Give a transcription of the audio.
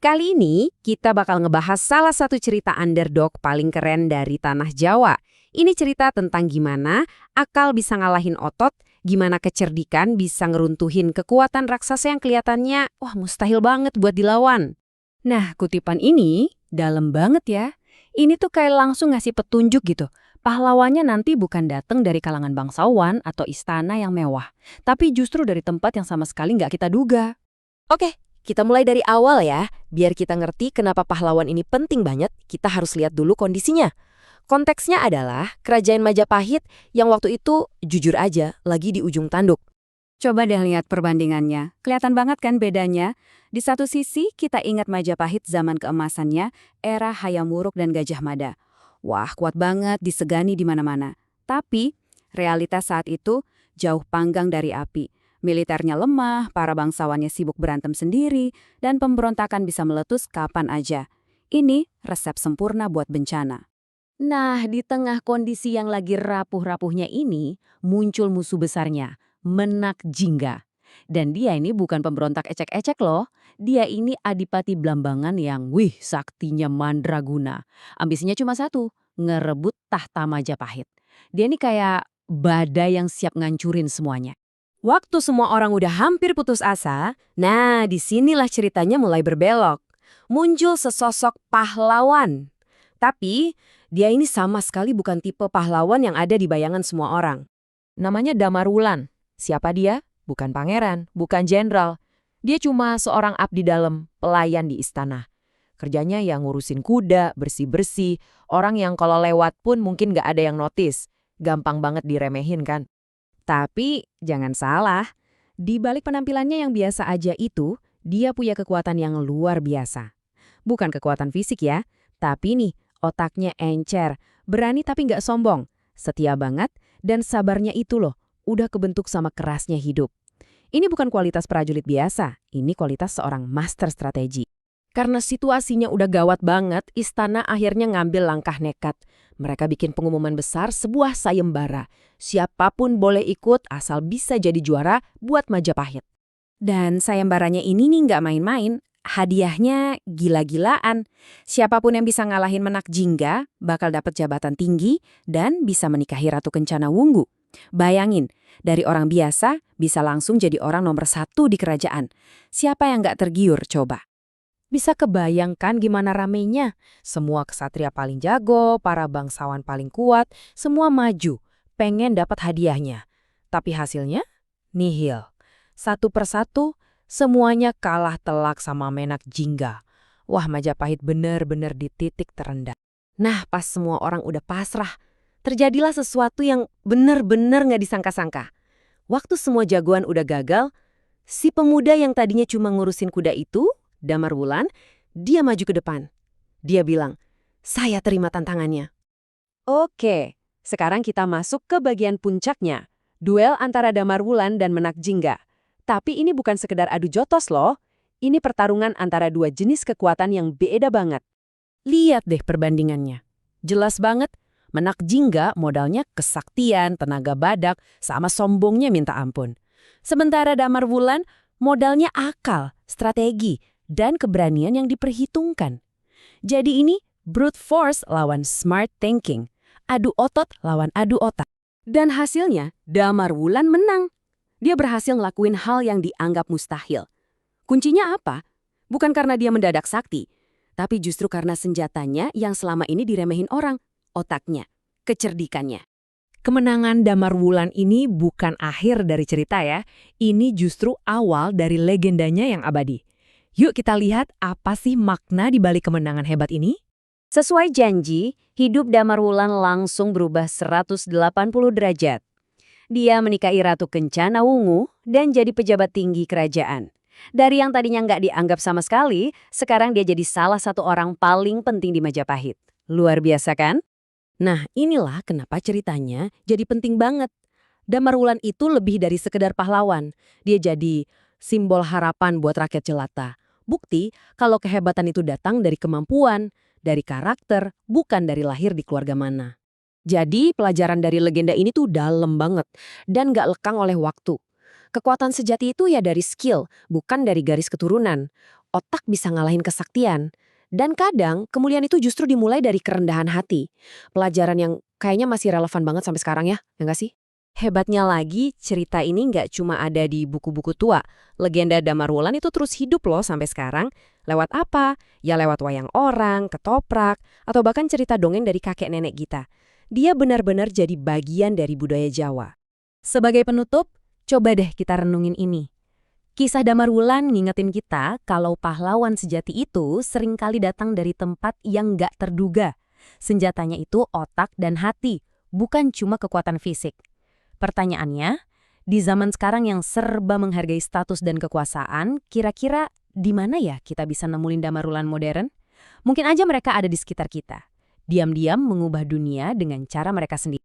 Kali ini kita bakal ngebahas salah satu cerita underdog paling keren dari tanah Jawa. Ini cerita tentang gimana akal bisa ngalahin otot, gimana kecerdikan bisa ngeruntuhin kekuatan raksasa yang kelihatannya wah mustahil banget buat dilawan. Nah, kutipan ini dalam banget ya. Ini tuh kayak langsung ngasih petunjuk gitu. Pahlawannya nanti bukan datang dari kalangan bangsawan atau istana yang mewah, tapi justru dari tempat yang sama sekali nggak kita duga. Oke, kita mulai dari awal ya. Biar kita ngerti kenapa pahlawan ini penting banget, kita harus lihat dulu kondisinya. Konteksnya adalah kerajaan Majapahit yang waktu itu jujur aja lagi di ujung tanduk. Coba deh lihat perbandingannya. Kelihatan banget kan bedanya? Di satu sisi kita ingat Majapahit zaman keemasannya, era Hayam Wuruk dan Gajah Mada. Wah, kuat banget, disegani di mana-mana. Tapi, realitas saat itu jauh panggang dari api. Militernya lemah, para bangsawannya sibuk berantem sendiri, dan pemberontakan bisa meletus kapan aja. Ini resep sempurna buat bencana. Nah, di tengah kondisi yang lagi rapuh-rapuhnya ini, muncul musuh besarnya, Menak Jingga. Dan dia ini bukan pemberontak ecek-ecek loh. Dia ini adipati Blambangan yang, saktinya mandraguna. Ambisinya cuma satu, ngerebut tahta Majapahit. Dia ini kayak badai yang siap ngancurin semuanya. Waktu semua orang udah hampir putus asa, nah disinilah ceritanya mulai berbelok. Muncul sesosok pahlawan. Tapi, dia ini sama sekali bukan tipe pahlawan yang ada di bayangan semua orang. Namanya Damar Wulan. Siapa dia? Bukan pangeran, bukan jenderal. Dia cuma seorang abdi dalam, pelayan di istana. Kerjanya yang ngurusin kuda, bersih-bersih, orang yang kalau lewat pun mungkin nggak ada yang notice. Gampang banget diremehin kan? Tapi, jangan salah, di balik penampilannya yang biasa aja itu, dia punya kekuatan yang luar biasa. Bukan kekuatan fisik ya, tapi nih, otaknya encer, berani tapi nggak sombong, setia banget, dan sabarnya itu loh, udah kebentuk sama kerasnya hidup. Ini bukan kualitas prajurit biasa, ini kualitas seorang master strategi. Karena situasinya udah gawat banget, istana akhirnya ngambil langkah nekat. Mereka bikin pengumuman besar sebuah sayembara. Siapapun boleh ikut asal bisa jadi juara buat Majapahit. Dan sayembaranya ini nih nggak main-main. Hadiahnya gila-gilaan. Siapapun yang bisa ngalahin Menak Jingga bakal dapat jabatan tinggi dan bisa menikahi Ratu Kencana Wunggu. Bayangin, dari orang biasa bisa langsung jadi orang nomor 1 di kerajaan. Siapa yang nggak tergiur coba? Bisa kebayangkan gimana ramenya? Semua ksatria paling jago, para bangsawan paling kuat, semua maju, pengen dapat hadiahnya. Tapi hasilnya? Nihil. Satu persatu, semuanya kalah telak sama Menak Jingga. Wah, Majapahit bener-bener di titik terendah. Nah, pas semua orang udah pasrah, terjadilah sesuatu yang bener-bener nggak disangka-sangka. Waktu semua jagoan udah gagal, si pemuda yang tadinya cuma ngurusin kuda itu, Damar Wulan, dia maju ke depan. Dia bilang, saya terima tantangannya. Oke, sekarang kita masuk ke bagian puncaknya. Duel antara Damar Wulan dan Menak Jingga. Tapi ini bukan sekedar adu jotos loh. Ini pertarungan antara dua jenis kekuatan yang beda banget. Lihat deh perbandingannya. Jelas banget, Menak Jingga modalnya kesaktian, tenaga badak, sama sombongnya minta ampun. Sementara Damar Wulan modalnya akal, strategi, dan keberanian yang diperhitungkan. Jadi ini brute force lawan smart thinking, adu otot lawan adu otak. Dan hasilnya Damar Wulan menang. Dia berhasil ngelakuin hal yang dianggap mustahil. Kuncinya apa? Bukan karena dia mendadak sakti, tapi justru karena senjatanya yang selama ini diremehin orang, otaknya, kecerdikannya. Kemenangan Damar Wulan ini bukan akhir dari cerita ya, ini justru awal dari legendanya yang abadi. Yuk kita lihat apa sih makna di balik kemenangan hebat ini? Sesuai janji, hidup Damar Wulan langsung berubah 180 derajat. Dia menikahi Ratu Kencana Wungu dan jadi pejabat tinggi kerajaan. Dari yang tadinya nggak dianggap sama sekali, sekarang dia jadi salah satu orang paling penting di Majapahit. Luar biasa kan? Nah, inilah kenapa ceritanya jadi penting banget. Damar Wulan itu lebih dari sekedar pahlawan. Dia jadi simbol harapan buat rakyat jelata. Bukti kalau kehebatan itu datang dari kemampuan, dari karakter, bukan dari lahir di keluarga mana. Jadi pelajaran dari legenda ini tuh dalam banget dan gak lekang oleh waktu. Kekuatan sejati itu ya dari skill, bukan dari garis keturunan. otak bisa ngalahin kesaktian. Dan kadang kemuliaan itu justru dimulai dari kerendahan hati. Pelajaran yang kayaknya masih relevan banget sampai sekarang ya nggak sih? Hebatnya lagi, cerita ini nggak cuma ada di buku-buku tua. Legenda Damarwulan itu terus hidup loh sampai sekarang. Lewat apa? Ya lewat wayang orang, ketoprak, atau bahkan cerita dongeng dari kakek nenek kita. Dia benar-benar jadi bagian dari budaya Jawa. Sebagai penutup, coba deh kita renungin ini. Kisah Damarwulan ngingetin kita kalau pahlawan sejati itu seringkali datang dari tempat yang nggak terduga. Senjatanya itu otak dan hati, bukan cuma kekuatan fisik. Pertanyaannya, di zaman sekarang yang serba menghargai status dan kekuasaan, kira-kira di mana ya kita bisa nemuin Damarwulan modern? Mungkin aja mereka ada di sekitar kita. Diam-diam mengubah dunia dengan cara mereka sendiri.